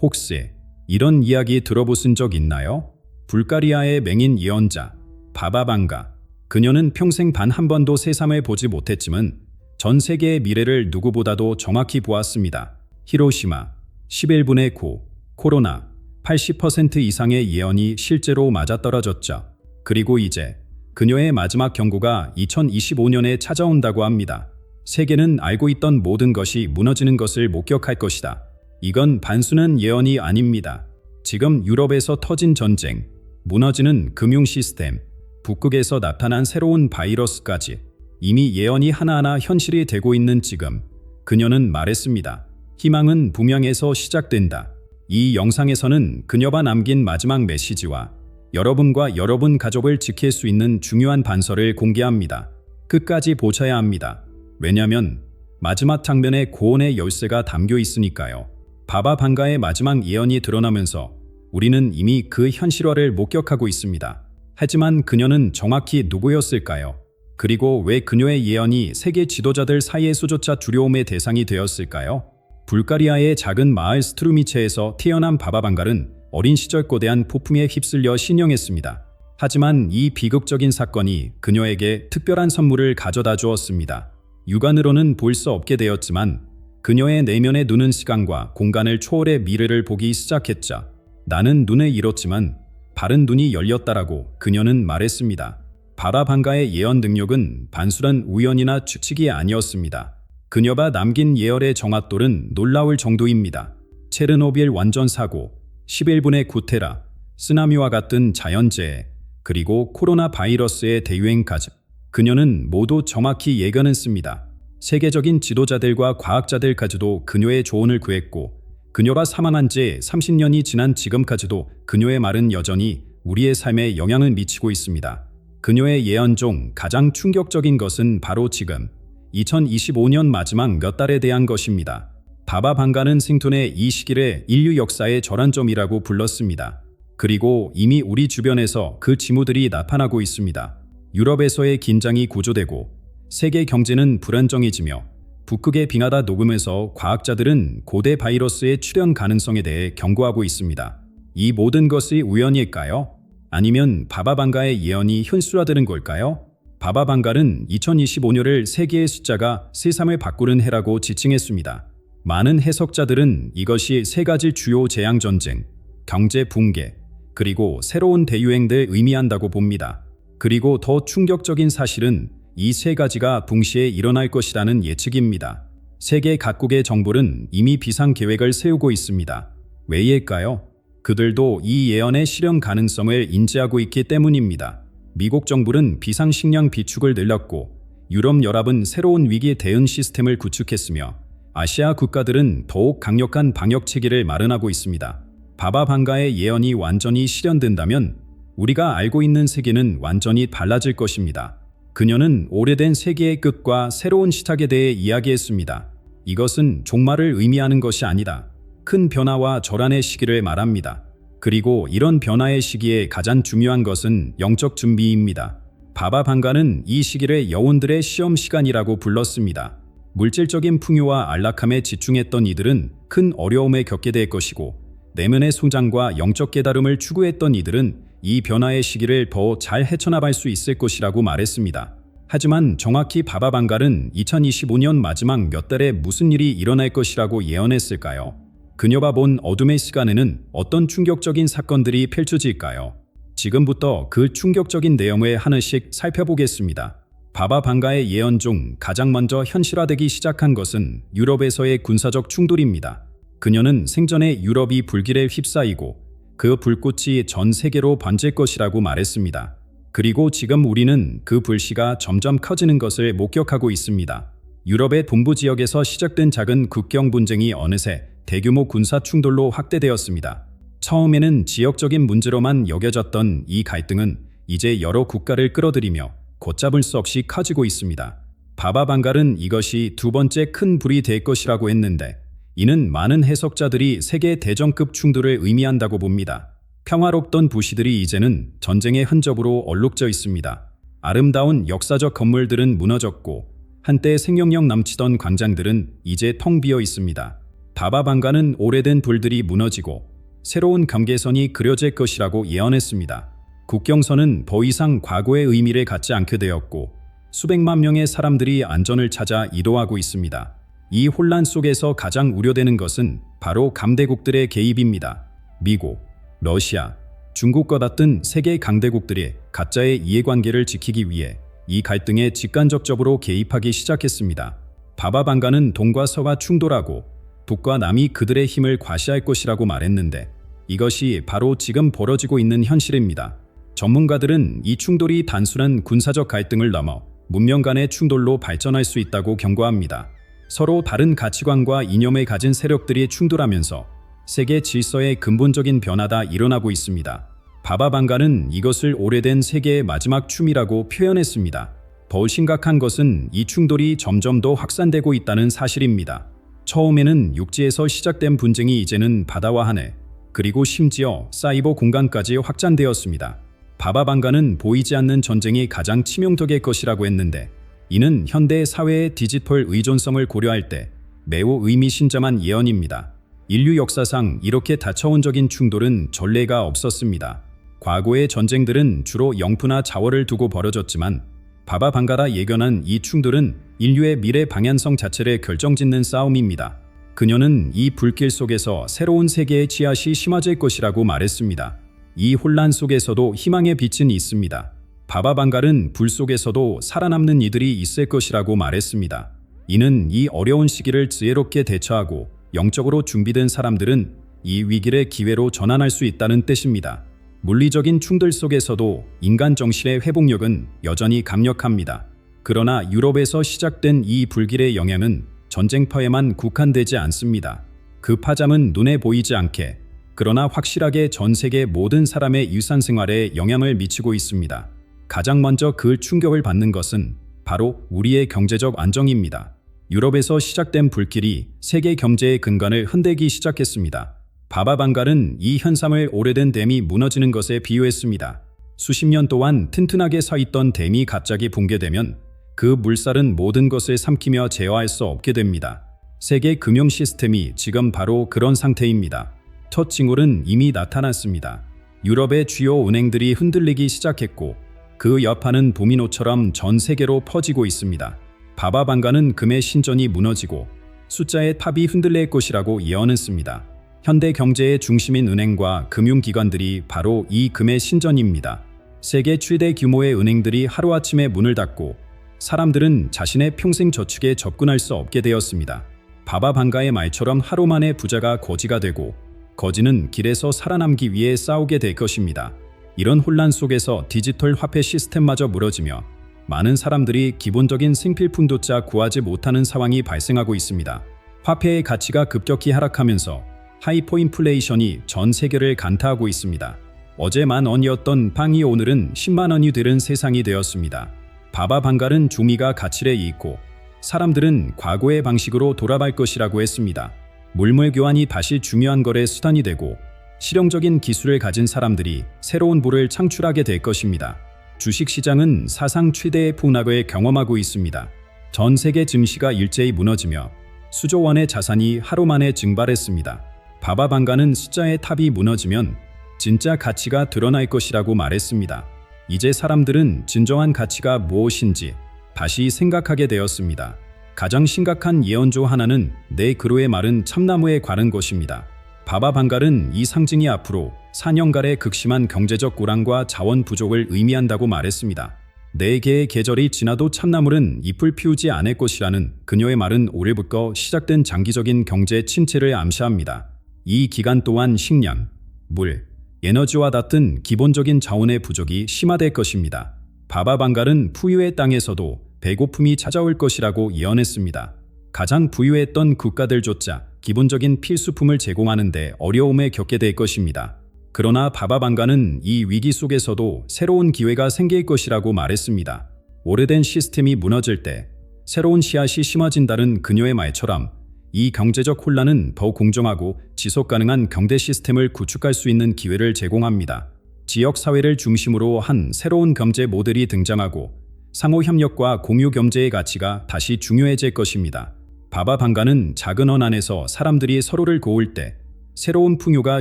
혹시 이런 이야기 들어보신 적 있나요? 불가리아의 맹인 예언자 바바방가. 그녀는 평생 단 한 번도 세상을 보지 못했지만 전 세계의 미래를 누구보다도 정확히 보았습니다. 히로시마 11분의 9, 코로나 80% 이상의 예언이 실제로 맞아떨어졌죠. 그리고 이제 그녀의 마지막 경고가 2025년에 찾아온다고 합니다. 세계는 알고 있던 모든 것이 무너지는 것을 목격할 것이다. 이건 단순한 예언이 아닙니다. 지금 유럽에서 터진 전쟁, 무너지는 금융 시스템, 북극에서 나타난 새로운 바이러스까지 이미 예언이 하나하나 현실이 되고 있는 지금 그녀는 말했습니다. 희망은 분명에서 시작된다. 이 영상에서는 그녀가 남긴 마지막 메시지와 여러분과 여러분 가족을 지킬 수 있는 중요한 반서를 공개합니다. 끝까지 보셔야 합니다. 왜냐면 마지막 장면에 구원의 열쇠가 담겨 있으니까요. 바바방가의 마지막 예언이 드러나면서 우리는 이미 그 현실화를 목격하고 있습니다. 하지만 그녀는 정확히 누구였을까요? 그리고 왜 그녀의 예언이 세계 지도자들 사이에서조차 두려움의 대상이 되었을까요? 불가리아의 작은 마을 스트루미체에서 태어난 바바방갈은 어린 시절 거대한 폭풍에 휩쓸려 신령했습니다. 하지만 이 비극적인 사건이 그녀에게 특별한 선물을 가져다 주었습니다. 육안으로는 볼 수 없게 되었지만 그녀의 내면의 눈은 시간과 공간을 초월해 미래를 보기 시작했죠. 나는 눈을 잃었지만 바른 눈이 열렸다라고 그녀는 말했습니다. 바바방가의 예언 능력은 단순한 우연이나 추측이 아니었습니다. 그녀가 남긴 예언의 정확도는 놀라울 정도입니다. 체르노빌 원전 사고, 11분의 9테라, 쓰나미와 같은 자연재해, 그리고 코로나 바이러스의 대유행까지 그녀는 모두 정확히 예견했습니다. 세계적인 지도자들과 과학자들까지도 그녀의 조언을 구했고 그녀가 사망한 지 30년이 지난 지금까지도 그녀의 말은 여전히 우리의 삶에 영향을 미치고 있습니다. 그녀의 예언 중 가장 충격적인 것은 바로 지금 2025년 마지막 몇 달에 대한 것입니다. 바바방가는 생존의 이 시기를 인류 역사의 전환점이라고 불렀습니다. 그리고 이미 우리 주변에서 그 징후들이 나타나고 있습니다. 유럽에서의 긴장이 고조되고 세계 경제는 불안정해지며 북극의 빙하가 녹으면서 과학자들은 고대 바이러스의 출현 가능성에 대해 경고하고 있습니다. 이 모든 것이 우연일까요? 아니면 바바방가의 예언이 현실화되는 걸까요? 바바방가는 2025년을 세계의 숫자가 세상을 바꾸는 해라고 지칭했습니다. 많은 해석자들은 이것이 세 가지 주요 재앙전쟁, 경제 붕괴, 그리고 새로운 대유행을 의미한다고 봅니다. 그리고 더 충격적인 사실은 이 세 가지가 동시에 일어날 것이라는 예측입니다. 세계 각국의 정부는 이미 비상계획을 세우고 있습니다. 왜일까요? 그들도 이 예언의 실현 가능성을 인지하고 있기 때문입니다. 미국 정부는 비상식량 비축을 늘렸고 유럽연합은 새로운 위기 대응 시스템을 구축했으며 아시아 국가들은 더욱 강력한 방역 체계를 마련하고 있습니다. 바바방가의 예언이 완전히 실현된다면 우리가 알고 있는 세계는 완전히 달라질 것입니다. 그녀는 오래된 세계의 끝과 새로운 시작에 대해 이야기했습니다. 이것은 종말을 의미하는 것이 아니다. 큰 변화와 전환의 시기를 말합니다. 그리고 이런 변화의 시기에 가장 중요한 것은 영적 준비입니다. 바바방가는 이 시기를 영혼들의 시험 시간이라고 불렀습니다. 물질적인 풍요와 안락함에 집중했던 이들은 큰 어려움을 겪게 될 것이고 내면의 성장과 영적 깨달음을 추구했던 이들은 이 변화의 시기를 더 잘 헤쳐나갈 수 있을 것이라고 말했습니다. 하지만 정확히 바바방갈은 2025년 마지막 몇 달에 무슨 일이 일어날 것이라고 예언했을까요? 그녀가 본 어둠의 시간에는 어떤 충격적인 사건들이 펼쳐질까요? 지금부터 그 충격적인 내용을 하나씩 살펴보겠습니다. 바바방가의 예언 중 가장 먼저 현실화되기 시작한 것은 유럽에서의 군사적 충돌입니다. 그녀는 생전에 유럽이 불길에 휩싸이고 그 불꽃이 전 세계로 번질 것이라고 말했습니다. 그리고 지금 우리는 그 불씨가 점점 커지는 것을 목격하고 있습니다. 유럽의 동부 지역에서 시작된 작은 국경 분쟁이 어느새 대규모 군사 충돌로 확대되었습니다. 처음에는 지역적인 문제로만 여겨졌던 이 갈등은 이제 여러 국가를 끌어들이며 걷잡을 수 없이 커지고 있습니다. 바바방갈은 이것이 두 번째 큰 불이 될 것이라고 했는데 이는 많은 해석자들이 세계 대전급 충돌을 의미한다고 봅니다. 평화롭던 도시들이 이제는 전쟁의 흔적으로 얼룩져 있습니다. 아름다운 역사적 건물들은 무너졌고 한때 생명력 넘치던 광장들은 이제 텅 비어 있습니다. 바바방가는 오래된 불들이 무너지고 새로운 경계선이 그려질 것이라고 예언했습니다. 국경선은 더 이상 과거의 의미를 갖지 않게 되었고 수백만 명의 사람들이 안전을 찾아 이동하고 있습니다. 이 혼란 속에서 가장 우려되는 것은 바로 강대국들의 개입입니다. 미국, 러시아, 중국과 같은 세계 강대국들이 가짜의 이해관계를 지키기 위해 이 갈등에 직간접적으로 개입하기 시작했습니다. 바바방가는 동과 서가 충돌하고 북과 남이 그들의 힘을 과시할 것이라고 말했는데 이것이 바로 지금 벌어지고 있는 현실입니다. 전문가들은 이 충돌이 단순한 군사적 갈등을 넘어 문명 간의 충돌로 발전할 수 있다고 경고합니다. 서로 다른 가치관과 이념을 가진 세력들이 충돌하면서 세계 질서의 근본적인 변화가 일어나고 있습니다. 바바방가는 이것을 오래된 세계의 마지막 춤이라고 표현했습니다. 더 심각한 것은 이 충돌이 점점 더 확산되고 있다는 사실입니다. 처음에는 육지에서 시작된 분쟁이 이제는 바다와 하늘, 그리고 심지어 사이버 공간까지 확장되었습니다. 바바방가는 보이지 않는 전쟁이 가장 치명적일 것이라고 했는데 이는 현대 사회의 디지털 의존성을 고려할 때 매우 의미심장한 예언입니다. 인류 역사상 이렇게 다차원적인 충돌은 전례가 없었습니다. 과거의 전쟁들은 주로 영토나 자원을 두고 벌어졌지만 바바방가가 예견한 이 충돌은 인류의 미래 방향성 자체를 결정짓는 싸움입니다. 그녀는 이 불길 속에서 새로운 세계의 씨앗이 심어질 것이라고 말했습니다. 이 혼란 속에서도 희망의 빛은 있습니다. 바바방가는 불 속에서도 살아남는 이들이 있을 것이라고 말했습니다. 이는 이 어려운 시기를 지혜롭게 대처하고 영적으로 준비된 사람들은 이 위기를 기회로 전환할 수 있다는 뜻입니다. 물리적인 충돌 속에서도 인간 정신의 회복력은 여전히 강력합니다. 그러나 유럽에서 시작된 이 불길의 영향은 전쟁터에만 국한되지 않습니다. 그 파장은 눈에 보이지 않게 그러나 확실하게 전 세계 모든 사람의 일상생활에 영향을 미치고 있습니다. 가장 먼저 그 충격을 받는 것은 바로 우리의 경제적 안정입니다. 유럽에서 시작된 불길이 세계 경제의 근간을 흔들기 시작했습니다. 바바방가는 이 현상을 오래된 댐이 무너지는 것에 비유했습니다. 수십 년 동안 튼튼하게 서 있던 댐이 갑자기 붕괴되면 그 물살은 모든 것을 삼키며 제어할 수 없게 됩니다. 세계 금융 시스템이 지금 바로 그런 상태입니다. 첫 징후는 이미 나타났습니다. 유럽의 주요 은행들이 흔들리기 시작했고 그 여파는 도미노처럼 전 세계로 퍼지고 있습니다. 바바방가는 금의 신전이 무너지고 숫자의 탑이 흔들릴 것이라고 예언했습니다. 현대 경제의 중심인 은행과 금융기관들이 바로 이 금의 신전입니다. 세계 최대 규모의 은행들이 하루아침에 문을 닫고 사람들은 자신의 평생 저축에 접근할 수 없게 되었습니다. 바바방가의 말처럼 하루 만에 부자가 거지가 되고 거지는 길에서 살아남기 위해 싸우게 될 것입니다. 이런 혼란 속에서 디지털 화폐 시스템마저 무너지며 많은 사람들이 기본적인 생필품조차 구하지 못하는 상황이 발생하고 있습니다. 화폐의 가치가 급격히 하락하면서 하이퍼인플레이션이 전 세계를 간타하고 있습니다. 어제 10,000원이었던 빵이 오늘은 10만 원이 되는 세상이 되었습니다. 바바방가는 중미가 가치를 잃고 사람들은 과거의 방식으로 돌아갈 것이라고 했습니다. 물물 교환이 다시 중요한 거래 수단이 되고 실용적인 기술을 가진 사람들이 새로운 부를 창출하게 될 것입니다. 주식시장은 사상 최대의 폭락을 경험하고 있습니다. 전 세계 증시가 일제히 무너지며 수조 원의 자산이 하루 만에 증발했습니다. 바바방가는 숫자의 탑이 무너지면 진짜 가치가 드러날 것이라고 말했습니다. 이제 사람들은 진정한 가치가 무엇인지 다시 생각하게 되었습니다. 가장 심각한 예언 중 하나는 네 그루의 말은 참나무에 관한 것입니다. 바바방가는 이 상징이 앞으로 4년간의 극심한 경제적 고난과 자원 부족을 의미한다고 말했습니다. 4개의 계절이 지나도 참나물은 잎을 피우지 않을 것이라는 그녀의 말은 올해부터 시작된 장기적인 경제 침체를 암시합니다. 이 기간 동안 식량, 물, 에너지와 같은 기본적인 자원의 부족이 심화될 것입니다. 바바방가는 부유의 땅에서도 배고픔이 찾아올 것이라고 예언했습니다. 가장 부유했던 국가들조차 기본적인 필수품을 제공하는 데 어려움을 겪게 될 것입니다. 그러나 바바방가는 이 위기 속에서도 새로운 기회가 생길 것이라고 말했습니다. 오래된 시스템이 무너질 때 새로운 씨앗이 심어진다는 그녀의 말처럼 이 경제적 혼란은 더 공정하고 지속가능한 경제 시스템을 구축할 수 있는 기회를 제공합니다. 지역사회를 중심으로 한 새로운 경제 모델이 등장하고 상호협력과 공유 경제의 가치가 다시 중요해질 것입니다. 바바방가는 작은 원 안에서 사람들이 서로를 고을 때 새로운 풍요가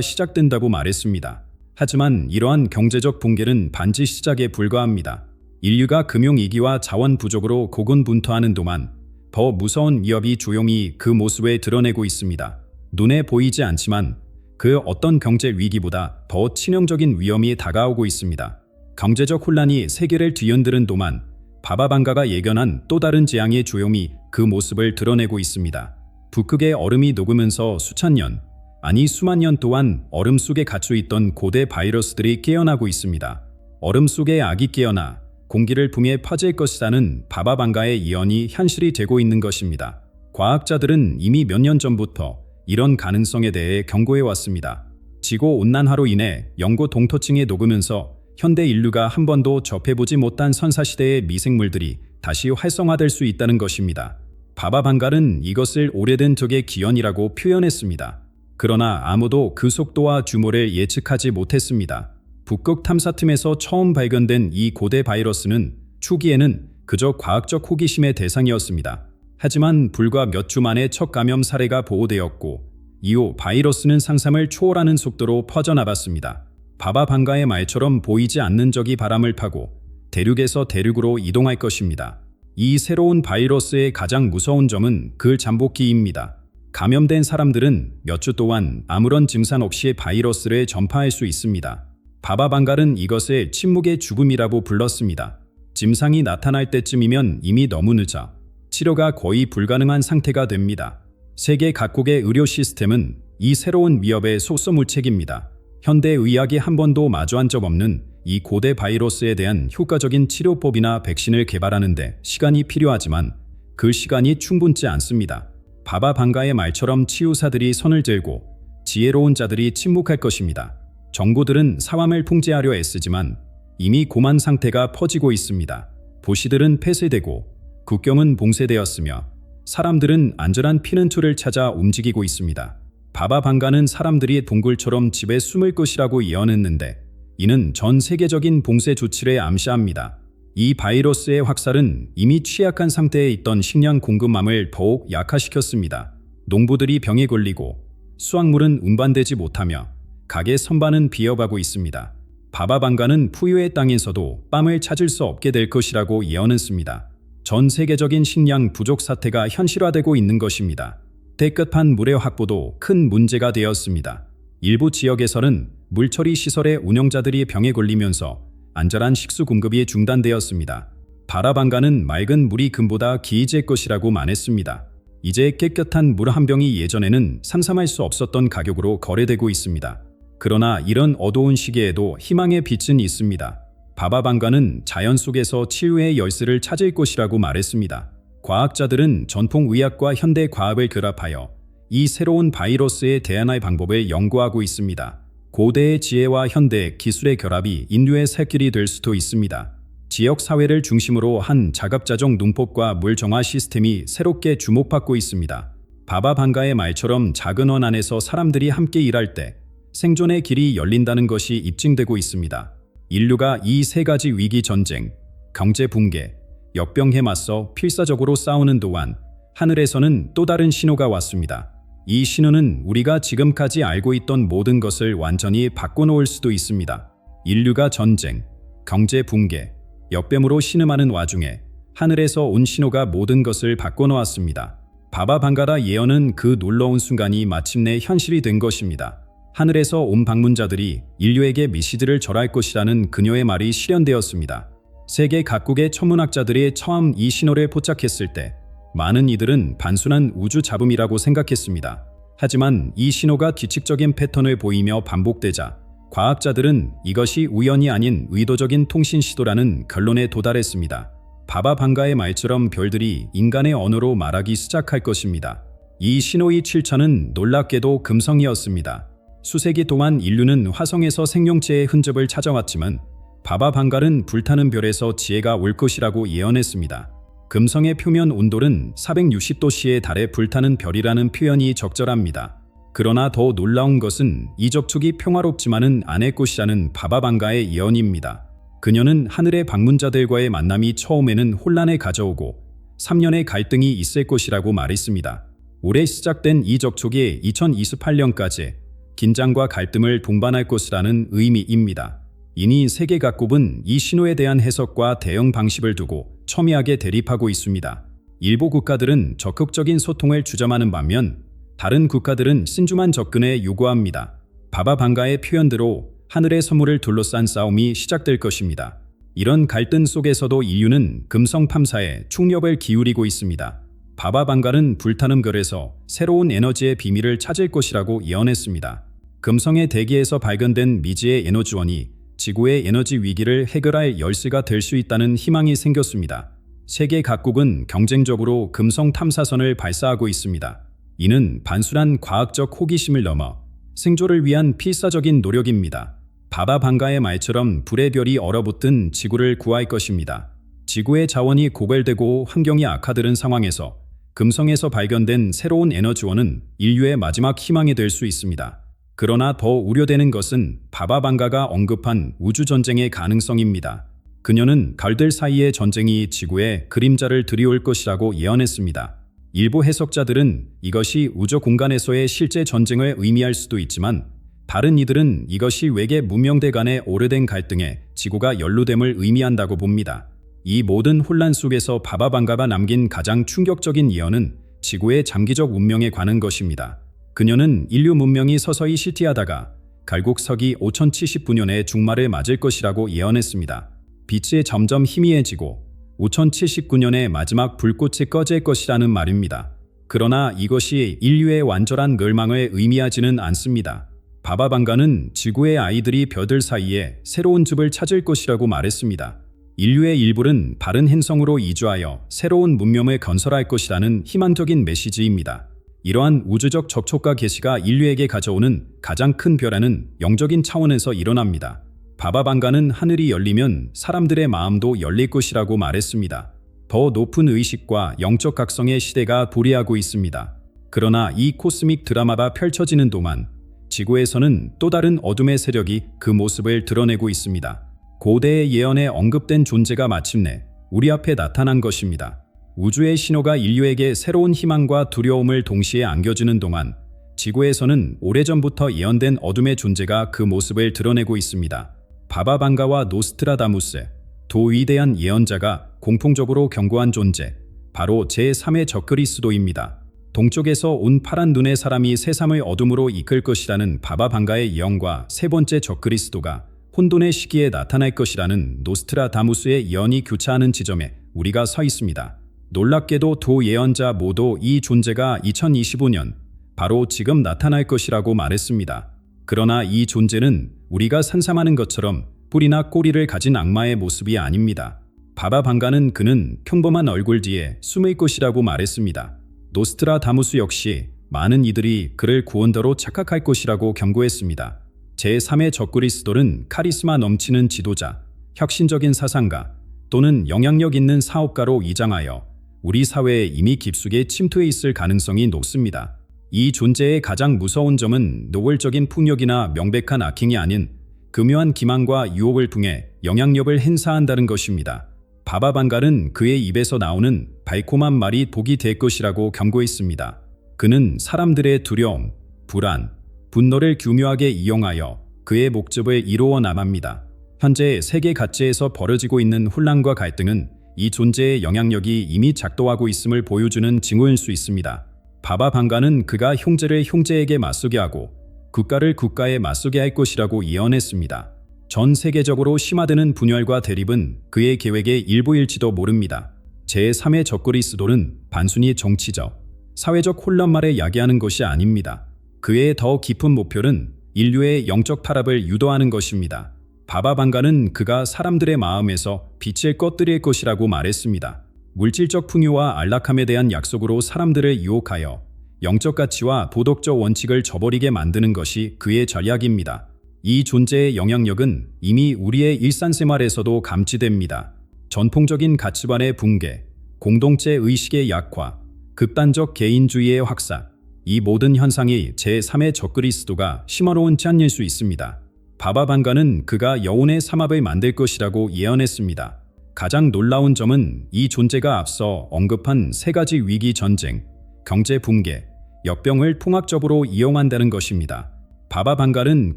시작된다고 말했습니다. 하지만 이러한 경제적 붕괴는 반지 시작에 불과합니다. 인류가 금융위기와 자원 부족으로 고군분투하는 동안 더 무서운 위협이 조용히 그 모습에 드러내고 있습니다. 눈에 보이지 않지만 그 어떤 경제 위기보다 더 치명적인 위험이 다가오고 있습니다. 경제적 혼란이 세계를 뒤흔드는 동안 바바방가가 예견한 또 다른 재앙이 조용히 그 모습을 드러내고 있습니다. 북극의 얼음이 녹으면서 수천 년, 아니 수만 년 동안 얼음 속에 갇혀있던 고대 바이러스들이 깨어나고 있습니다. 얼음 속에 악이 깨어나 공기를 품에 퍼질 것이라는 바바방가의 예언이 현실이 되고 있는 것입니다. 과학자들은 이미 몇 년 전부터 이런 가능성에 대해 경고해 왔습니다. 지구온난화로 인해 영구 동토층이 녹으면서 현대 인류가 한 번도 접해보지 못한 선사시대의 미생물들이 다시 활성화될 수 있다는 것입니다. 바바방가는 이것을 오래된 적의 기원이라고 표현했습니다. 그러나 아무도 그 속도와 규모를 예측하지 못했습니다. 북극 탐사팀에서 처음 발견된 이 고대 바이러스는 초기에는 그저 과학적 호기심의 대상이었습니다. 하지만 불과 몇 주 만에 첫 감염 사례가 보고되었고 이후 바이러스는 상상을 초월하는 속도로 퍼져나갔습니다. 바바방가의 말처럼 보이지 않는 적이 바람을 타고 대륙에서 대륙으로 이동할 것입니다. 이 새로운 바이러스의 가장 무서운 점은 그 잠복기입니다. 감염된 사람들은 몇 주 동안 아무런 증상 없이 바이러스를 전파할 수 있습니다. 바바방가는 이것을 침묵의 죽음이라고 불렀습니다. 증상이 나타날 때쯤이면 이미 너무 늦어 치료가 거의 불가능한 상태가 됩니다. 세계 각국의 의료 시스템은 이 새로운 위협의 속수무책입니다. 현대 의학이 한 번도 마주한 적 없는 이 고대 바이러스에 대한 효과적인 치료법이나 백신을 개발하는 데 시간이 필요하지만 그 시간이 충분치 않습니다. 바바방가의 말처럼 치유사들이 선을 들고 지혜로운 자들이 침묵할 것입니다. 정부들은 사람을 통제하려 애쓰지만 이미 고만 상태가 퍼지고 있습니다. 도시들은 폐쇄되고 국경은 봉쇄되었으며 사람들은 안전한 피난처를 찾아 움직이고 있습니다. 바바방가는 사람들이 동굴처럼 집에 숨을 것이라고 예언했는데 이는 전 세계적인 봉쇄 조치를 암시합니다. 이 바이러스의 확산은 이미 취약한 상태에 있던 식량 공급망을 더욱 약화시켰습니다. 농부들이 병에 걸리고 수확물은 운반되지 못하며 가게 선반은 비어가고 있습니다. 바바방가는 푸유의 땅에서도 빵을 찾을 수 없게 될 것이라고 예언했습니다. 전 세계적인 식량 부족 사태가 현실화되고 있는 것입니다. 깨끗한 물의 확보도 큰 문제가 되었습니다. 일부 지역에서는 물처리 시설의 운영자들이 병에 걸리면서 안전한 식수 공급이 중단되었습니다. 바바방가는 맑은 물이 금보다 귀해질 것이라고 말했습니다. 이제 깨끗한 물 한 병이 예전에는 상상할 수 없었던 가격으로 거래되고 있습니다. 그러나 이런 어두운 시기에도 희망의 빛은 있습니다. 바바방가는 자연 속에서 치유의 열쇠를 찾을 것이라고 말했습니다. 과학자들은 전통 의학과 현대 과학을 결합하여 이 새로운 바이러스에 대항할 방법을 연구하고 있습니다. 고대의 지혜와 현대 기술의 결합이 인류의 새 길이 될 수도 있습니다. 지역 사회를 중심으로 한 자급자족 농법과 물 정화 시스템이 새롭게 주목받고 있습니다. 바바방가의 말처럼 작은 원 안에서 사람들이 함께 일할 때 생존의 길이 열린다는 것이 입증되고 있습니다. 인류가 이 세 가지 위기 전쟁, 경제 붕괴, 역병에 맞서 필사적으로 싸우는 동안 하늘에서는 또 다른 신호가 왔습니다. 이 신호는 우리가 지금까지 알고 있던 모든 것을 완전히 바꿔놓을 수도 있습니다. 인류가 전쟁, 경제 붕괴, 역병으로 신음하는 와중에 하늘에서 온 신호가 모든 것을 바꿔놓았습니다. 바바방가라 예언은 그 놀라운 순간이 마침내 현실이 된 것입니다. 하늘에서 온 방문자들이 인류에게 메시지를 전할 것이라는 그녀의 말이 실현되었습니다. 세계 각국의 천문학자들이 처음 이 신호를 포착했을 때 많은 이들은 단순한 우주 잡음이라고 생각했습니다. 하지만 이 신호가 규칙적인 패턴을 보이며 반복되자 과학자들은 이것이 우연이 아닌 의도적인 통신 시도라는 결론에 도달했습니다. 바바방가의 말처럼 별들이 인간의 언어로 말하기 시작할 것입니다. 이 신호의 출처는 놀랍게도 금성이었습니다. 수세기 동안 인류는 화성에서 생명체의 흔적을 찾아왔지만 바바방가는 불타는 별에서 지혜가 올 것이라고 예언했습니다. 금성의 표면 온도는 460도씨에 달해 불타는 별이라는 표현이 적절합니다. 그러나 더 놀라운 것은 이 접촉이 평화롭지만은 않을 것이라는 바바방가의 예언입니다. 그녀는 하늘의 방문자들과의 만남이 처음에는 혼란을 가져오고 3년의 갈등이 있을 것이라고 말했습니다. 올해 시작된 이 접촉이 2028년까지 긴장과 갈등을 동반할 것이라는 의미입니다. 이니 세계 각국은 이 신호에 대한 해석과 대응 방식을 두고 첨예하게 대립하고 있습니다. 일부 국가들은 적극적인 소통을 주장하는 반면 다른 국가들은 신중한 접근에 요구합니다. 바바방가의 표현대로 하늘의 선물을 둘러싼 싸움이 시작될 것입니다. 이런 갈등 속에서도 인류는 금성 탐사에 총력을 기울이고 있습니다. 바바방가는 불타는 별에서 새로운 에너지의 비밀을 찾을 것이라고 예언했습니다. 금성의 대기에서 발견된 미지의 에너지원이 지구의 에너지 위기를 해결할 열쇠가 될 수 있다는 희망이 생겼습니다. 세계 각국은 경쟁적으로 금성 탐사선을 발사하고 있습니다. 이는 단순한 과학적 호기심을 넘어 생존을 위한 필사적인 노력입니다. 바바방가의 말처럼 불의 별이 얼어붙은 지구를 구할 것입니다. 지구의 자원이 고갈되고 환경이 악화되는 상황에서 금성에서 발견된 새로운 에너지원은 인류의 마지막 희망이 될 수 있습니다. 그러나 더 우려되는 것은 바바방가가 언급한 우주전쟁의 가능성입니다. 그녀는 별들 사이의 전쟁이 지구에 그림자를 들이올 것이라고 예언했습니다. 일부 해석자들은 이것이 우주 공간에서의 실제 전쟁을 의미할 수도 있지만 다른 이들은 이것이 외계 문명대 간의 오래된 갈등에 지구가 연루됨을 의미한다고 봅니다. 이 모든 혼란 속에서 바바방가가 남긴 가장 충격적인 예언은 지구의 장기적 운명에 관한 것입니다. 그녀는 인류 문명이 서서히 실티하다가 결국 서기 5079년에 종말을 맞을 것이라고 예언했습니다. 빛이 점점 희미해지고 5079년에 마지막 불꽃이 꺼질 것이라는 말입니다. 그러나 이것이 인류의 완전한 멸망을 의미하지는 않습니다. 바바방가는 지구의 아이들이 별들 사이에 새로운 집을 찾을 것이라고 말했습니다. 인류의 일부는 다른 행성으로 이주하여 새로운 문명을 건설할 것이라는 희망적인 메시지입니다. 이러한 우주적 접촉과 계시가 인류에게 가져오는 가장 큰 변화는 영적인 차원에서 일어납니다. 바바방가는 하늘이 열리면 사람들의 마음도 열릴 것이라고 말했습니다. 더 높은 의식과 영적 각성의 시대가 도래하고 있습니다. 그러나 이 코스믹 드라마가 펼쳐지는 동안 지구에서는 또 다른 어둠의 세력이 그 모습을 드러내고 있습니다. 고대의 예언에 언급된 존재가 마침내 우리 앞에 나타난 것입니다. 우주의 신호가 인류에게 새로운 희망과 두려움을 동시에 안겨주는 동안 지구에서는 오래전부터 예언된 어둠의 존재가 그 모습을 드러내고 있습니다. 바바방가와 노스트라다무스, 두 위대한 예언자가 공통적으로 경고한 존재, 바로 제3의 적그리스도입니다. 동쪽에서 온 파란 눈의 사람이 세상을 어둠으로 이끌 것이라는 바바방가의 예언과 세 번째 적그리스도가 혼돈의 시기에 나타날 것이라는 노스트라다무스의 예언이 교차하는 지점에 우리가 서 있습니다. 놀랍게도 두 예언자 모두 이 존재가 2025년, 바로 지금 나타날 것이라고 말했습니다. 그러나 이 존재는 우리가 상상하는 것처럼 뿔이나 꼬리를 가진 악마의 모습이 아닙니다. 바바방가는 그는 평범한 얼굴 뒤에 숨을 것이라고 말했습니다. 노스트라다무스 역시 많은 이들이 그를 구원자로 착각할 것이라고 경고했습니다. 제3의 적그리스도는 카리스마 넘치는 지도자, 혁신적인 사상가 또는 영향력 있는 사업가로 위장하여 우리 사회에 이미 깊숙이 침투해 있을 가능성이 높습니다. 이 존재의 가장 무서운 점은 노골적인 폭력이나 명백한 악행이 아닌 교묘한 기만과 유혹을 통해 영향력을 행사한다는 것입니다. 바바방가는 그의 입에서 나오는 달콤한 말이 독이 될 것이라고 경고했습니다. 그는 사람들의 두려움, 불안, 분노를 교묘하게 이용하여 그의 목적을 이루어 나갑니다. 현재 세계 가치에서 벌어지고 있는 혼란과 갈등은 이 존재의 영향력이 이미 작동하고 있음을 보여주는 징후일 수 있습니다. 바바방가는 그가 형제를 형제에게 맞서게 하고 국가를 국가에 맞서게 할 것이라고 예언했습니다. 전 세계적으로 심화되는 분열과 대립은 그의 계획의 일부일지도 모릅니다. 제3의 적그리스도는 단순히 정치적, 사회적 혼란만을 야기하는 것이 아닙니다. 그의 더 깊은 목표는 인류의 영적 타락을 유도하는 것입니다. 바바방가는 그가 사람들의 마음에서 빛을 꺼뜨릴 것이라고 말했습니다. 물질적 풍요와 안락함에 대한 약속으로 사람들을 유혹하여 영적 가치와 도덕적 원칙을 저버리게 만드는 것이 그의 전략입니다. 이 존재의 영향력은 이미 우리의 일상생활에서도 감지됩니다. 전통적인 가치관의 붕괴, 공동체 의식의 약화, 극단적 개인주의의 확산, 이 모든 현상이 제3의 적그리스도가 심화로운 짠일 수 있습니다. 바바방가는 그가 여운의 삼합을 만들 것이라고 예언했습니다. 가장 놀라운 점은 이 존재가 앞서 언급한 세 가지 위기 전쟁, 경제 붕괴, 역병을 통합적으로 이용한다는 것입니다. 바바 방갈은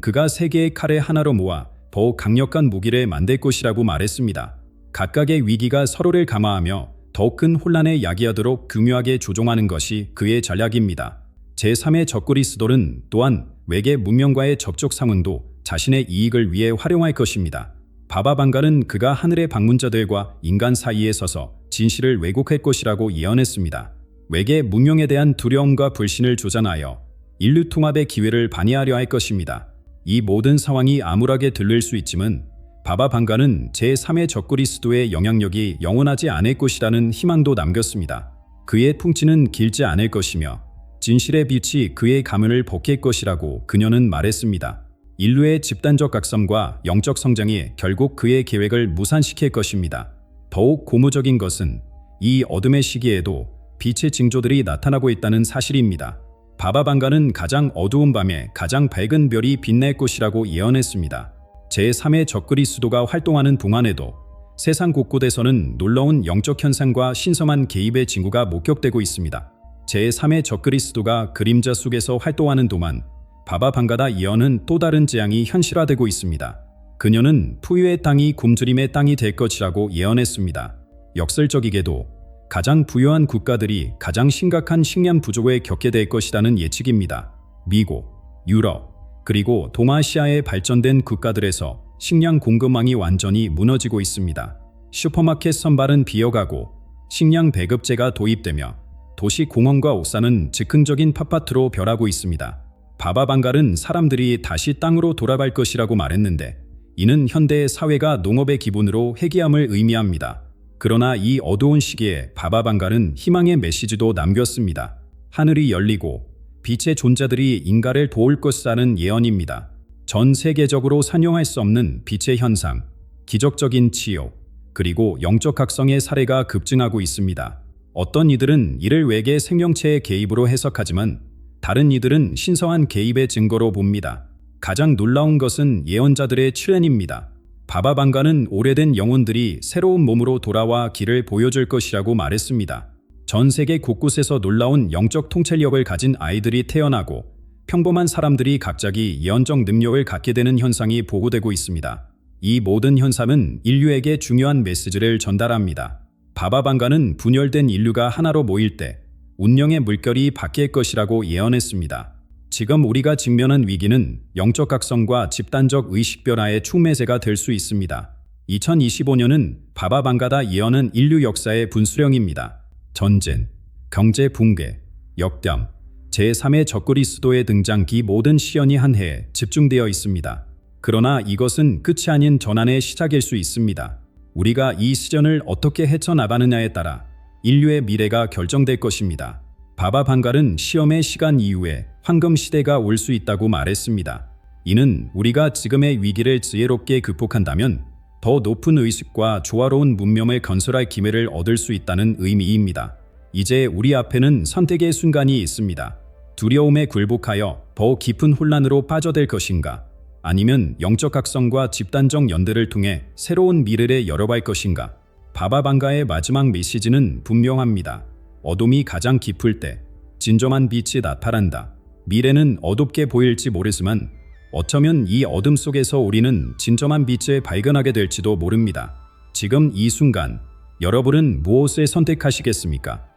그가 세 개의 칼을 하나로 모아 더욱 강력한 무기를 만들 것이라고 말했습니다. 각각의 위기가 서로를 감화하며 더욱 큰 혼란에 야기하도록 교묘하게 조종하는 것이 그의 전략입니다. 제3의 적그리스도는 또한 외계 문명과의 접촉 상황도 자신의 이익을 위해 활용할 것입니다. 바바 방갈은 그가 하늘의 방문자들과 인간 사이에 서서 진실을 왜곡할 것이라고 예언했습니다. 외계 문명에 대한 두려움과 불신을 조장하여 인류 통합의 기회를 반의하려 할 것입니다. 이 모든 상황이 암울하게 들릴 수 있지만 바바 방갈은 제3의 적그리스도의 영향력이 영원하지 않을 것이라는 희망도 남겼습니다. 그의 풍치는 길지 않을 것이며 진실의 빛이 그의 가면을 벗길 것이라고 그녀는 말했습니다. 인류의 집단적 각성과 영적 성장이 결국 그의 계획을 무산시킬 것입니다. 더욱 고무적인 것은 이 어둠의 시기에도 빛의 징조들이 나타나고 있다는 사실입니다. 바바 방갈은 가장 어두운 밤에 가장 밝은 별이 빛날 것이라고 예언했습니다. 제3의 적그리스도가 활동하는 동안에도 세상 곳곳에서는 놀라운 영적 현상과 신성한 개입의 징후가 목격되고 있습니다. 제3의 적그리스도가 그림자 속에서 활동하는 동안 바바 방갈의 예언은 또 다른 재앙이 현실화되고 있습니다. 그녀는 푸유의 땅이 굶주림의 땅이 될 것이라고 예언했습니다. 역설적이게도 가장 부유한 국가들이 가장 심각한 식량 부족을 겪게 될 것이라는 예측입니다. 미국, 유럽, 그리고 동아시아의 발전된 국가들에서 식량 공급망이 완전히 무너지고 있습니다. 슈퍼마켓 선발은 비어가고 식량 배급제가 도입되며 도시 공원과 옥산은 즉흥적인 텃밭으로 변하고 있습니다. 바바 방갈은 사람들이 다시 땅으로 돌아갈 것이라고 말했는데 이는 현대의 사회가 농업의 기본으로 회귀함을 의미합니다. 그러나 이 어두운 시기에 바바 방갈은 희망의 메시지도 남겼습니다. 하늘이 열리고 빛의 존재들이 인간을 도울 것이라는 예언입니다. 전 세계적으로 산용할 수 없는 빛의 현상, 기적적인 치유, 그리고 영적 각성의 사례가 급증하고 있습니다. 어떤 이들은 이를 외계 생명체의 개입으로 해석하지만 다른 이들은 신성한 개입의 증거로 봅니다. 가장 놀라운 것은 예언자들의 출현입니다. 바바 방갈은 오래된 영혼들이 새로운 몸으로 돌아와 길을 보여줄 것이라고 말했습니다. 전 세계 곳곳에서 놀라운 영적 통찰력을 가진 아이들이 태어나고 평범한 사람들이 갑자기 예언적 능력을 갖게 되는 현상이 보고되고 있습니다. 이 모든 현상은 인류에게 중요한 메시지를 전달합니다. 바바 방갈은 분열된 인류가 하나로 모일 때 운명의 물결이 바뀔 것이라고 예언했습니다. 지금 우리가 직면한 위기는 영적 각성과 집단적 의식 변화의 촉매제가 될 수 있습니다. 2025년은 바바 방갈의 예언은 인류 역사의 분수령입니다. 전쟁, 경제 붕괴, 역병, 제3의 적그리스도의 등장 기 모든 시연이 한 해에 집중되어 있습니다. 그러나 이것은 끝이 아닌 전환의 시작일 수 있습니다. 우리가 이 시련을 어떻게 헤쳐나가느냐에 따라 인류의 미래가 결정될 것입니다. 바바 방갈은 시험의 시간 이후에 황금 시대가 올 수 있다고 말했습니다. 이는 우리가 지금의 위기를 지혜롭게 극복한다면 더 높은 의식과 조화로운 문명을 건설할 기회를 얻을 수 있다는 의미입니다. 이제 우리 앞에는 선택의 순간이 있습니다. 두려움에 굴복하여 더 깊은 혼란으로 빠져들 것인가? 아니면 영적 각성과 집단적 연대를 통해 새로운 미래를 열어갈 것인가? 바바 방갈의 마지막 메시지는 분명합니다. 어둠이 가장 깊을 때 진정한 빛이 나타난다. 미래는 어둡게 보일지 모르지만 어쩌면 이 어둠 속에서 우리는 진정한 빛을 발견하게 될지도 모릅니다. 지금 이 순간 여러분은 무엇을 선택하시겠습니까?